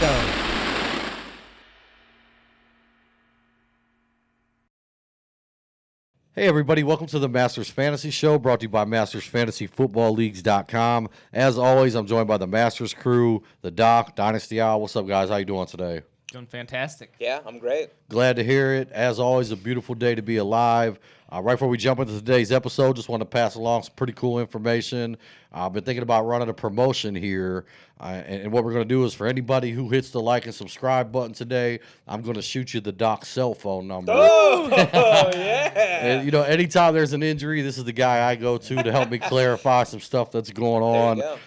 go. Hey everybody, welcome to the Masters Fantasy Show, brought to you by MastersFantasyFootballLeagues.com. As always, I'm joined by the Masters crew, the Doc, Dynasty Owl. What's up, guys? How you doing today? Doing fantastic. Yeah, I'm great. Glad to hear it. As always, a beautiful day to be alive. Right before we jump into today's episode, just want to pass along some pretty cool information. I've been thinking about running a promotion here, and what we're going to do is for anybody who hits the like and subscribe button today, I'm going to shoot you the Doc's cell phone number. Oh, yeah. And, anytime there's an injury, this is the guy I go to help me clarify some stuff that's going on. There you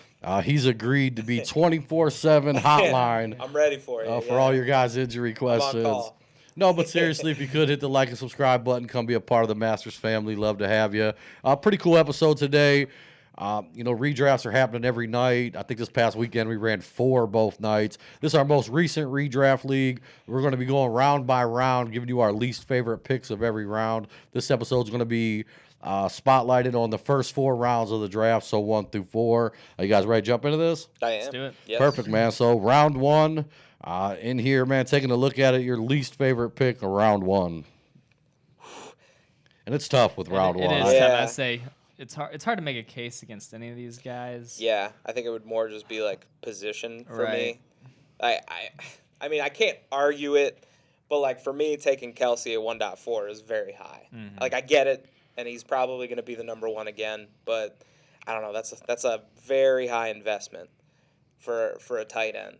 He's agreed to be 24/7 hotline. I'm ready for it. For all your guys' injury questions. I'm on call. No, but seriously, if you could hit the like and subscribe button, come be a part of the Masters family. Love to have you. Pretty cool episode today. Redrafts are happening every night. I think this past weekend we ran 4 both nights. This is our most recent redraft league. We're going to be going round by round, giving you our least favorite picks of every round. This episode is going to be spotlighted on the first 4 rounds of the draft, so 1 through 4. Are you guys ready to jump into this? I am. Let's do it. Yes. Perfect, man. So round 1, in here, man, taking a look at it, your least favorite pick of round 1. And it's tough with round 1. It is Yeah. tough. I say it's hard to make a case against any of these guys. Yeah, I think it would more just be like position for Right. me. I mean, I can't argue it, but like for me, taking Kelsey at 1.4 is very high. Mm-hmm. Like I get it, and he's probably going to be the number 1 again, but I don't know. That's a very high investment for a tight end,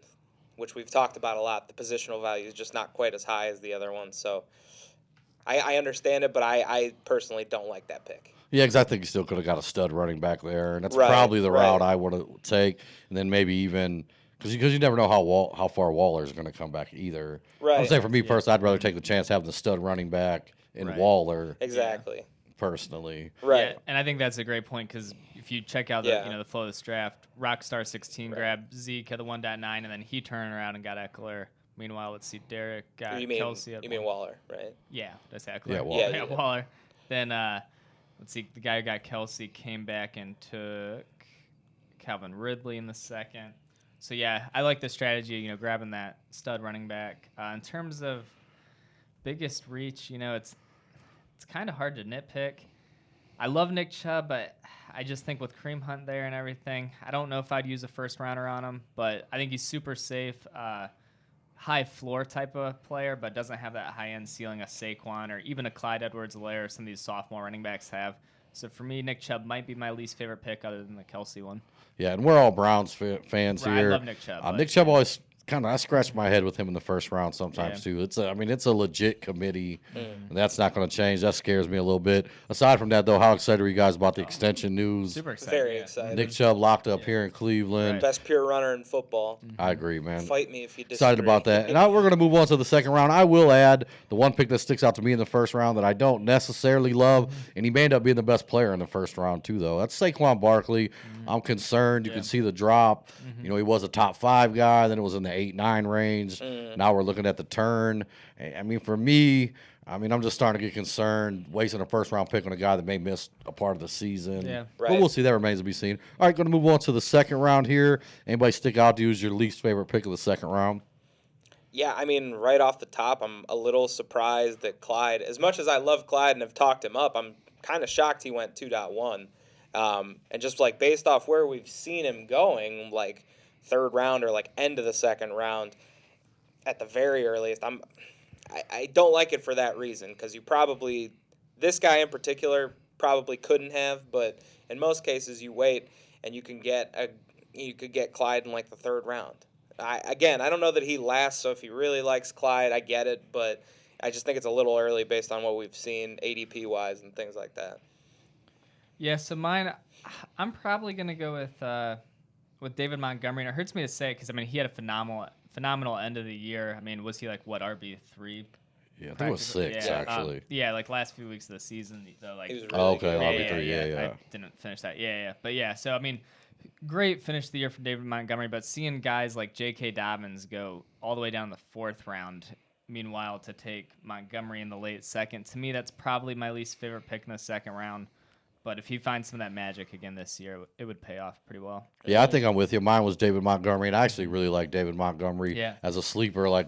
which we've talked about a lot. The positional value is just not quite as high as the other ones, so I understand it, but I personally don't like that pick. Yeah, because I think you still could have got a stud running back there, and that's Right, probably the route right. I would take. And then maybe even because you never know how far Waller's going to come back either. Right. I'm saying for me personally, I'd rather take the chance having the stud running back in Right. Waller Exactly. personally. Right. Yeah, and I think that's a great point because if you check out the Yeah. the flow of this draft, Rockstar 16 grabbed Zeke at the 1.9, and then he turned around and got Eckler. Meanwhile, let's see, Derek got You mean Kelsey at Waller, right? Yeah, that's Eckler. Yeah, Waller. Yeah, yeah. Waller. Then let's see, the guy who got Kelsey came back and took Calvin Ridley in the second. So yeah, I like the strategy, grabbing that stud running back. In terms of biggest reach, it's kind of hard to nitpick. I love Nick Chubb, but I just think with Kareem Hunt there and everything, I don't know if I'd use a first rounder on him, but I think he's super safe. High floor type of player, but doesn't have that high end ceiling a Saquon or even a Clyde Edwards-Helaire some of these sophomore running backs have. So for me, Nick Chubb might be my least favorite pick other than the Kelsey one. Yeah, and we're all Browns fans Right, here. I love Nick Chubb. Nick Chubb always I scratch my head with him in the first round sometimes Yeah. too. It's a legit committee, and that's not going to change. That scares me a little bit. Aside from that, though, how excited are you guys about the extension news? Super excited. Very yeah. excited. Nick Chubb locked up here in Cleveland. Right. Best pure runner in football. I agree, man. Fight me if you disagree. Excited about that. And now we're going to move on to the second round. I will add the one pick that sticks out to me in the first round that I don't necessarily love, and he may end up being the best player in the first round too, though. That's Saquon Barkley. I'm concerned. You can see the drop. He was a top 5 guy. Then it was in the 8-9 range. Now we're looking at the turn. I mean, for me, I'm just starting to get concerned wasting a first-round pick on a guy that may miss a part of the season. Yeah. But Right. we'll see. That remains to be seen. All right, going to move on to the second round here. Anybody stick out to you as your least favorite pick of the second round? Yeah, I mean, right off the top, I'm a little surprised that Clyde, as much as I love Clyde and have talked him up, I'm kind of shocked he went 2.1. And just like based off where we've seen him going, like third round or like end of the second round, at the very earliest, I don't like it for that reason because this guy in particular probably couldn't have, but in most cases you wait and you could get Clyde in like the third round. I don't know that he lasts, so if he really likes Clyde, I get it, but I just think it's a little early based on what we've seen ADP wise and things like that. Yeah, so mine, I'm probably going to go with David Montgomery, and it hurts me to say it because, he had a phenomenal end of the year. Was he RB3? Yeah, I think it was 6, actually. Like last few weeks of the season. Though, He was really okay, good. RB3, yeah. I didn't finish that. Yeah. But yeah, so, great finish of the year for David Montgomery, but seeing guys like J.K. Dobbins go all the way down the 4th round, meanwhile, to take Montgomery in the late second, to me, that's probably my least favorite pick in the second round. But if he finds some of that magic again this year, it would pay off pretty well. Yeah, I think I'm with you. Mine was David Montgomery, and I actually really like David Montgomery as a sleeper, like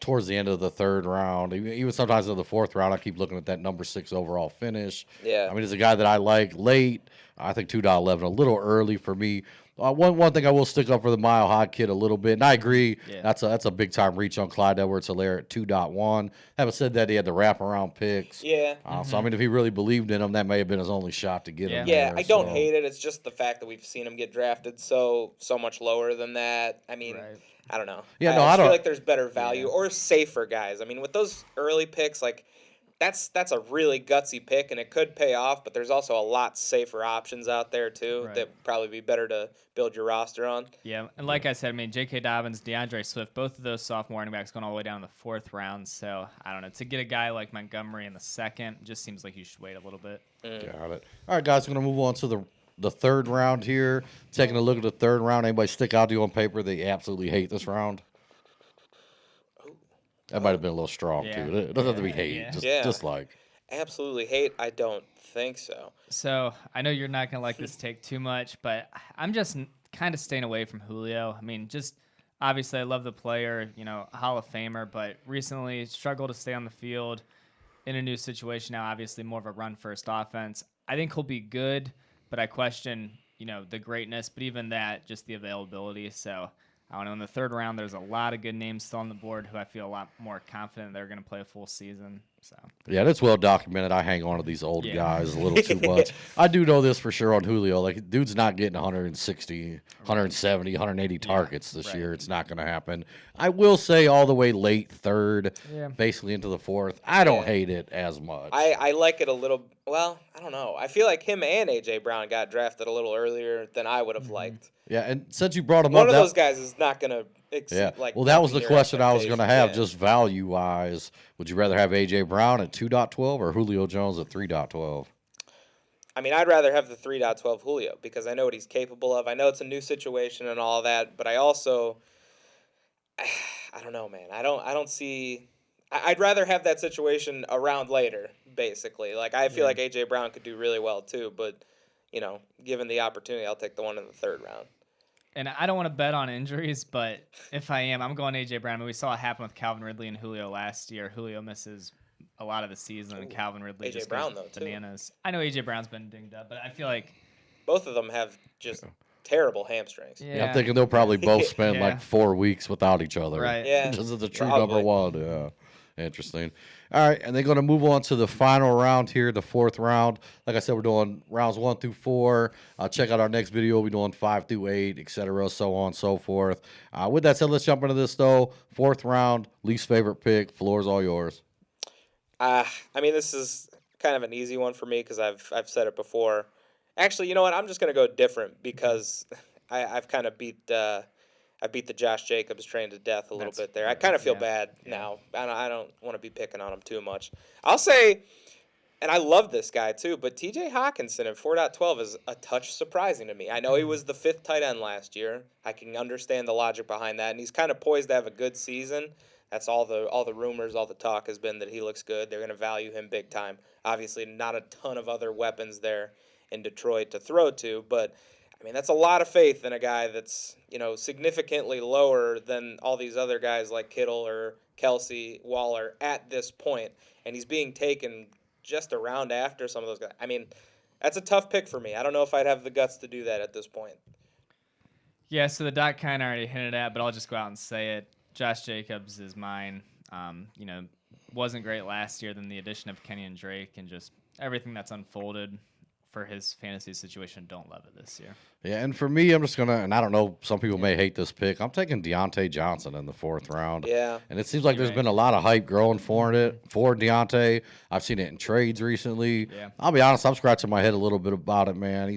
towards the end of the third round. Even sometimes in the fourth round, I keep looking at that number 6 overall finish. Yeah. I mean, he's a guy that I like late. I think 2.11, a little early for me. One thing I will stick up for the Mile High kid a little bit, and I agree, that's a big time reach on Clyde Edwards-Helaire at 2.1. Having said that, he had the wraparound picks. Yeah. So I mean, if he really believed in him, that may have been his only shot to get him. Yeah, there, I don't hate it. It's just the fact that we've seen him get drafted so much lower than that. I mean, I don't know. Yeah, I don't feel like there's better value or safer guys. I mean, with those early picks, like that's a really gutsy pick, and it could pay off. But there's also a lot safer options out there too that would probably be better to build your roster on. Yeah, and like I said, I mean, J.K. Dobbins, DeAndre Swift, both of those sophomore running backs going all the way down to the fourth round. So I don't know, to get a guy like Montgomery in the second, just seems like you should wait a little bit. Got it. All right, guys, we're gonna move on to the third round here. Taking a look at the third round. Anybody stick out to you on paper they absolutely hate this round? That might have been a little strong, too. It doesn't have to be hate. Just like. Absolutely hate. I don't think so. So I know you're not going to like this take too much, but I'm just kind of staying away from Julio. I mean, just obviously I love the player, Hall of Famer, but recently struggled to stay on the field in a new situation now, obviously more of a run-first offense. I think he'll be good, but I question, the greatness, but even that, just the availability. So I don't know. In the third round, there's a lot of good names still on the board who I feel a lot more confident they're going to play a full season. So yeah, that's well documented. I hang on to these old guys a little too much. I do know this for sure on Julio. Like, dude's not getting 160, 170, 180 targets this year. It's not going to happen. I will say all the way late third, basically into the fourth. I don't hate it as much. I like it a little. Well, I don't know. I feel like him and A.J. Brown got drafted a little earlier than I would have liked. Yeah, and since you brought him One up, of those guys is not going to well, that was the question I was going to have, just value-wise. Would you rather have A.J. Brown at 2.12 or Julio Jones at 3.12? I mean, I'd rather have the 3.12 Julio because I know what he's capable of. I know it's a new situation and all that, but I also, I don't know, man. I don't see. I'd rather have that situation around later, basically. Like, I feel like A.J. Brown could do really well too, but given the opportunity, I'll take the one in the third round. And I don't want to bet on injuries, but if I am, I'm going A.J. Brown. I mean, we saw it happen with Calvin Ridley and Julio last year. Julio misses a lot of the season, and Calvin Ridley A.J. just Brown, goes though, bananas. I know A.J. Brown's been dinged up, but I feel like both of them have just terrible hamstrings. Yeah, I'm thinking they'll probably both spend like 4 weeks without each other. Right. Yeah. Just as the true number one. Yeah. Interesting. All right, and they're going to move on to the final round here, the fourth round. Like I said, we're doing rounds 1 through 4. Check out our next video. We'll be doing 5 through 8, etc., so on and so forth. With that said, let's jump into this, though. Fourth round, least favorite pick. Floor's all yours. I mean, this is kind of an easy one for me because I've said it before. Actually, you know what? I'm just going to go different because I've kind of beat I beat the Josh Jacobs train to death a little bit there. I kind of feel bad now. I don't want to be picking on him too much. I'll say, and I love this guy too, but T.J. Hawkinson at 4.12 is a touch surprising to me. I know he was the 5th tight end last year. I can understand the logic behind that, and he's kind of poised to have a good season. That's all the rumors, all the talk has been that he looks good. They're going to value him big time. Obviously, not a ton of other weapons there in Detroit to throw to, but I mean, that's a lot of faith in a guy that's, significantly lower than all these other guys like Kittle or Kelsey, Waller at this point, and he's being taken just around after some of those guys. I mean, that's a tough pick for me. I don't know if I'd have the guts to do that at this point. Yeah, so the doc kind of already hinted at, but I'll just go out and say it. Josh Jacobs is mine. Wasn't great last year. Then the addition of Kenny and Drake and just everything that's unfolded for his fantasy situation, don't love it this year. Yeah, and for me, I'm just going to, and I don't know, some people may hate this pick. I'm taking Deontay Johnson in the 4th round. Yeah. And it seems like there's been a lot of hype growing for Deontay. I've seen it in trades recently. Yeah. I'll be honest, I'm scratching my head a little bit about it, man.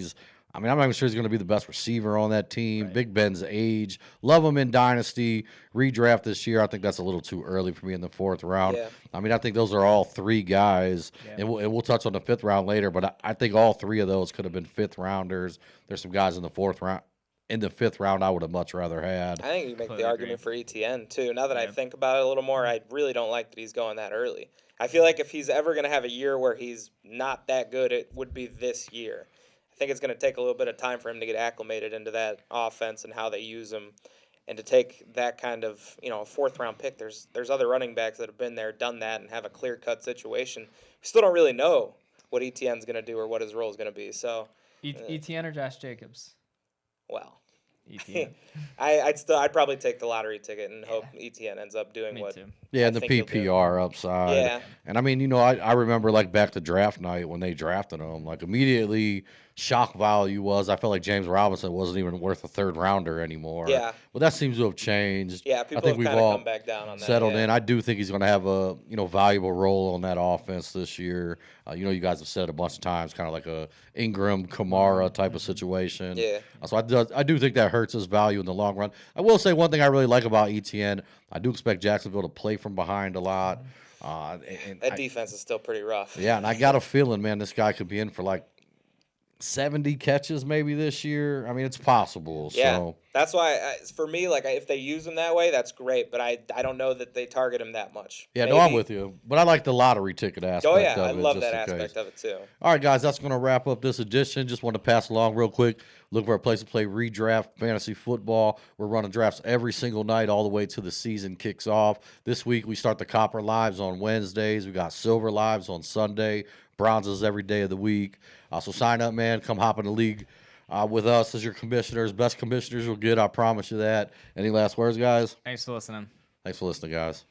I'm not even sure he's going to be the best receiver on that team. Right. Big Ben's age. Love him in Dynasty. Redraft this year. I think that's a little too early for me in the 4th round. Yeah. I mean, I think those are all 3 guys, and we'll touch on the 5th round later, but I think all 3 of those could have been 5th rounders. There's some guys in the 4th round. in the 5th round I would have much rather had. I think you make Completely the argument agree. for ETN too. Now that I Yeah. think about it a little more, I really don't like that he's going that early. I feel like if he's ever going to have a year where he's not that good, it would be this year. I think it's going to take a little bit of time for him to get acclimated into that offense and how they use him. And to take that kind of, a 4th-round pick, there's other running backs that have been there, done that, and have a clear-cut situation. We still don't really know what ETN's going to do or what his role is going to be. So, ETN or Josh Jacobs? well, ETN. I'd probably take the lottery ticket and hope ETN ends up doing Me what. too. Yeah, I and the think he'll do. PPR upside. Yeah. And I mean, I remember like back to draft night when they drafted him, like immediately shock value was I felt like James Robinson wasn't even worth a 3rd rounder anymore. Yeah. Well, that seems to have changed. Yeah, I people think have we've kind of all come back down on that. settled yeah. in. I do think he's going to have a valuable role on that offense this year. You guys have said it a bunch of times, kind of like a Ingram Kamara type of situation. Yeah. So I do think that hurts his value in the long run. I will say one thing I really like about ETN. I do expect Jacksonville to play from behind a lot. That defense is still pretty rough. Yeah, and I got a feeling, man, this guy could be in for like 70 catches maybe this year. I mean, it's possible. Yeah, So that's why for me, like if they use him that way, that's great. But I don't know that they target him that much. yeah, no, I'm with you. But I like the lottery ticket aspect. Oh yeah, of I it, love just that in aspect case. of it too. All right, guys, that's going to wrap up this edition. Just want to pass along real quick. Look for a place to play Redraft Fantasy Football. We're running drafts every single night all the way till the season kicks off. This week, we start the Copper Lives on Wednesdays. We got Silver Lives on Sunday. Bronzes every day of the week. So sign up, man. Come hop in the league with us as your commissioners. Best commissioners you'll get, I promise you that. Any last words, guys? Thanks for listening. Thanks for listening, guys.